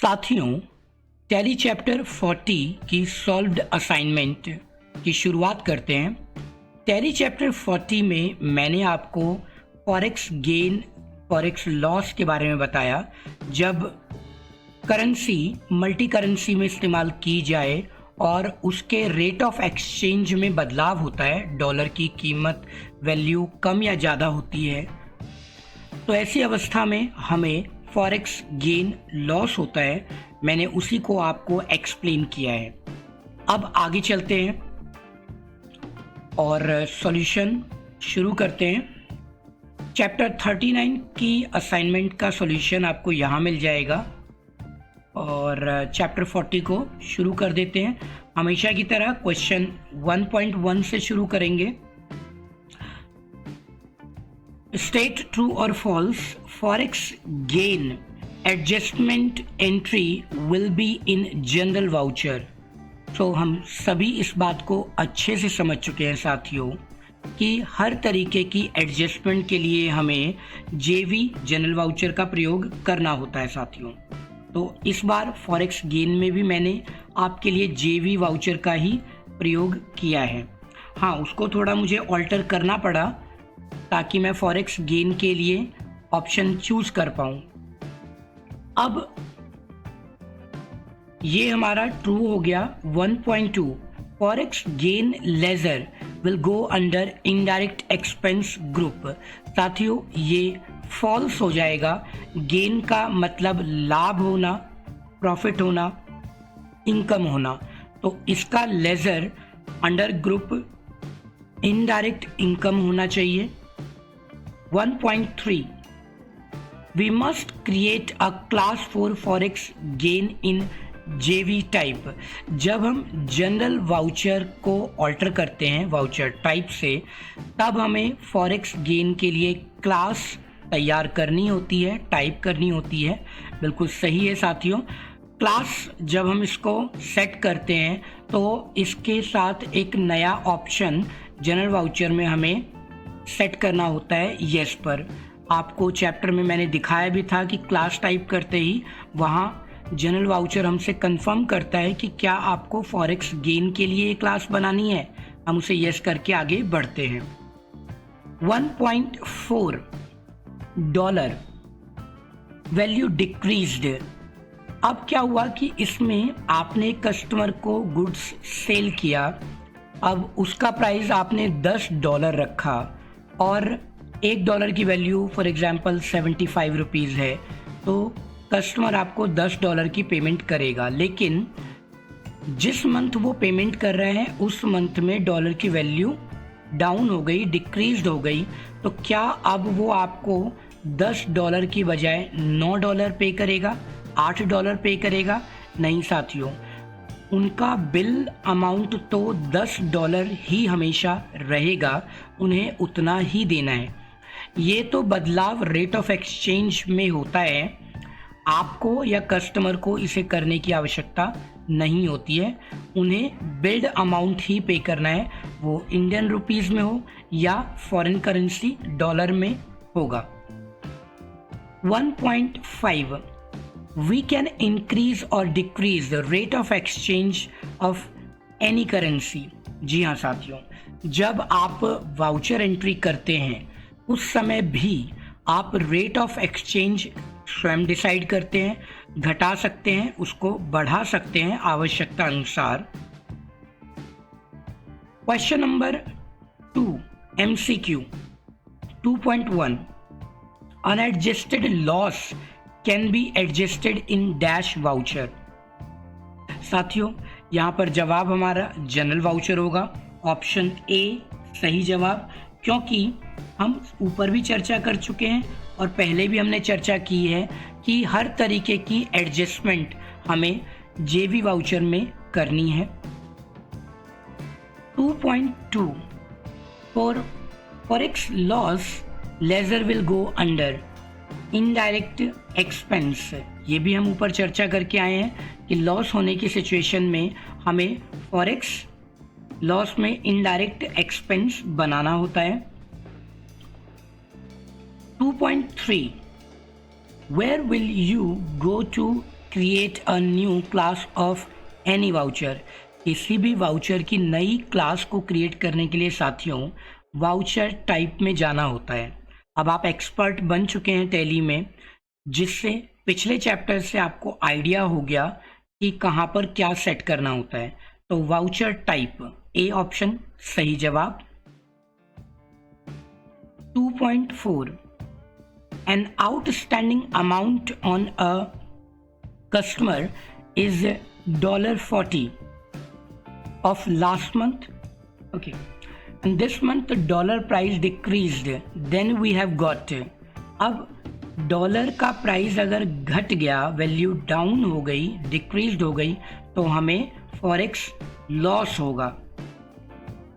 साथियों, tally chapter 40 की solved assignment की शुरुआत करते हैं। टैली चैप्टर 40 में मैंने आपको फॉरेक्स गेन फॉरेक्स लॉस के बारे में बताया। जब करेंसी मल्टी करेंसी में इस्तेमाल की जाए और उसके रेट ऑफ एक्सचेंज में बदलाव होता है, डॉलर की कीमत वैल्यू कम या ज़्यादा होती है, तो ऐसी अवस्था में हमें फॉरेक्स गेन लॉस होता है। मैंने उसी को आपको एक्सप्लेन किया है। अब आगे चलते हैं और सॉल्यूशन शुरू करते हैं। चैप्टर 39 की असाइनमेंट का सॉल्यूशन आपको यहाँ मिल जाएगा और चैप्टर 40 को शुरू कर देते हैं। हमेशा की तरह क्वेश्चन 1.1 से शुरू करेंगे। स्टेट ट्रू और false, forex gain adjustment entry will be in journal voucher. तो हम सभी इस बात को अच्छे से समझ चुके हैं साथियों कि हर तरीके की एडजस्टमेंट के लिए हमें जेवी जनरल वाउचर का प्रयोग करना होता है साथियों। तो इस बार फॉरेक्स गेन में भी मैंने आपके लिए जेवी वाउचर का ही प्रयोग किया है। हाँ, उसको थोड़ा मुझे ऑल्टर करना पड़ा ताकि मैं फॉरेक्स गेन के लिए ऑप्शन चूज कर पाऊँ। अब ये हमारा ट्रू हो गया 1.2। Forex gain ledger will go under indirect expense group. साथियों, ये फॉल्स हो जाएगा। गेन का मतलब लाभ होना, प्रॉफिट होना, इनकम होना, तो इसका ledger under group indirect income होना चाहिए। 1.3 We must create a class for forex gain in JV type। जब हम जनरल वाउचर को ऑल्टर करते हैं वाउचर टाइप से, तब हमें फॉरेक्स गेन के लिए क्लास तैयार करनी होती है, टाइप करनी होती है। बिल्कुल सही है साथियों। क्लास जब हम इसको सेट करते हैं तो इसके साथ एक नया ऑप्शन जनरल वाउचर में हमें सेट करना होता है यस पर। आपको चैप्टर में मैंने दिखाया भी था कि क्लास टाइप करते ही वहाँ जनरल वाउचर हमसे कंफर्म करता है कि क्या आपको फॉरेक्स गेन के लिए क्लास बनानी है। हम उसे यस करके आगे बढ़ते हैं। 1.4 डॉलर वैल्यू डिक्रीज्ड। अब क्या हुआ कि इसमें आपने कस्टमर को गुड्स सेल किया, अब उसका प्राइस आपने $10 रखा और $1 की वैल्यू फॉर एग्जांपल 75 रुपीज़ है, तो कस्टमर आपको $10 की पेमेंट करेगा। लेकिन जिस मंथ वो पेमेंट कर रहे हैं उस मंथ में डॉलर की वैल्यू डाउन हो गई, डिक्रीज्ड हो गई, तो क्या अब वो आपको $10 की बजाय $9 पे करेगा, $8 पे करेगा? नहीं साथियों, उनका बिल अमाउंट तो $10 ही हमेशा रहेगा, उन्हें उतना ही देना है। ये तो बदलाव रेट ऑफ एक्सचेंज में होता है, आपको या कस्टमर को इसे करने की आवश्यकता नहीं होती है। उन्हें बिल्ड अमाउंट ही पे करना है, वो इंडियन रुपीस में हो या फॉरेन करेंसी डॉलर में होगा। 1.5 We can increase or decrease the rate of exchange of any currency। जी हाँ साथियों, जब आप वाउचर एंट्री करते हैं उस समय भी आप रेट ऑफ एक्सचेंज स्वयं डिसाइड करते हैं, घटा सकते हैं, उसको बढ़ा सकते हैं आवश्यकता अनुसार। Question number 2 MCQ 2.1 unadjusted loss can be adjusted in dash voucher. साथियों, यहाँ पर जवाब हमारा जनरल वाउचर होगा, ऑप्शन ए सही जवाब, क्योंकि हम ऊपर भी चर्चा कर चुके हैं और पहले भी हमने चर्चा की है कि हर तरीके की एडजस्टमेंट हमें जेवी वाउचर में करनी है। 2.2 for forex loss ledger will go under indirect expense. ये भी हम ऊपर चर्चा करके आए हैं कि लॉस होने की सिचुएशन में हमें फॉरेक्स लॉस में इनडायरेक्ट एक्सपेंस बनाना होता है। 2.3 Where will you go to create a new class of any voucher. किसी भी वाउचर की नई क्लास को क्रिएट करने के लिए साथियों वाउचर टाइप में जाना होता है। अब आप एक्सपर्ट बन चुके हैं टैली में, जिससे पिछले चैप्टर से आपको आइडिया हो गया कि कहाँ पर क्या सेट करना होता है। तो वाउचर टाइप ए ऑप्शन सही जवाब। 2.4 An outstanding amount on a customer is $40 of last month. Okay. And this month the dollar price decreased. Then we have got. अब डॉलर का प्राइस अगर घट गया, वैल्यू डाउन हो गई, डिक्रीज हो गई, तो हमें फॉरेक्स लॉस होगा,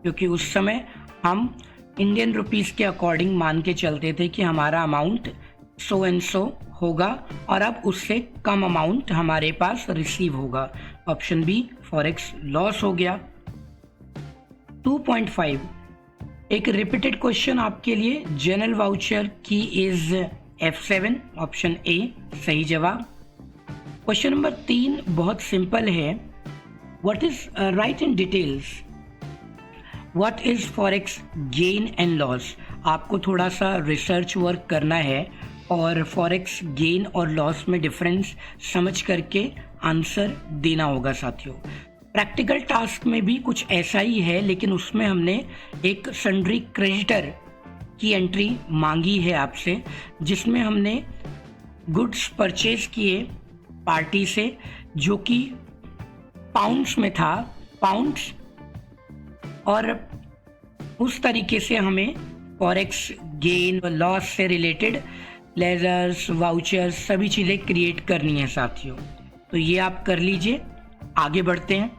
क्योंकि उस समय हम इंडियन रुपीस के अकॉर्डिंग मान के चलते थे कि हमारा अमाउंट सो एंड सो होगा, और अब उससे कम अमाउंट हमारे पास रिसीव होगा। ऑप्शन बी फॉरेक्स लॉस हो गया। 2.5 एक रिपीटेड क्वेश्चन आपके लिए, जनरल वाउचर की इज F7 ऑप्शन ए सही जवाब। क्वेश्चन नंबर 3 बहुत सिंपल है। What is right in details what is forex gain and loss. आपको थोड़ा सा रिसर्च वर्क करना है और फॉरेक्स गेन और लॉस में डिफरेंस समझ करके आंसर देना होगा साथियों। प्रैक्टिकल टास्क में भी कुछ ऐसा ही है, लेकिन उसमें हमने एक सन्ड्री क्रेडिटर की एंट्री मांगी है आपसे, जिसमें हमने गुड्स परचेज किए पार्टी से जो कि पाउंड्स में था, पाउंड्स, और उस तरीके से हमें फॉरेक्स गेन व लॉस से रिलेटेड लेजर्स, वाउचर्स, सभी चीज़ें क्रिएट करनी है साथियों। तो ये आप कर लीजिए, आगे बढ़ते हैं।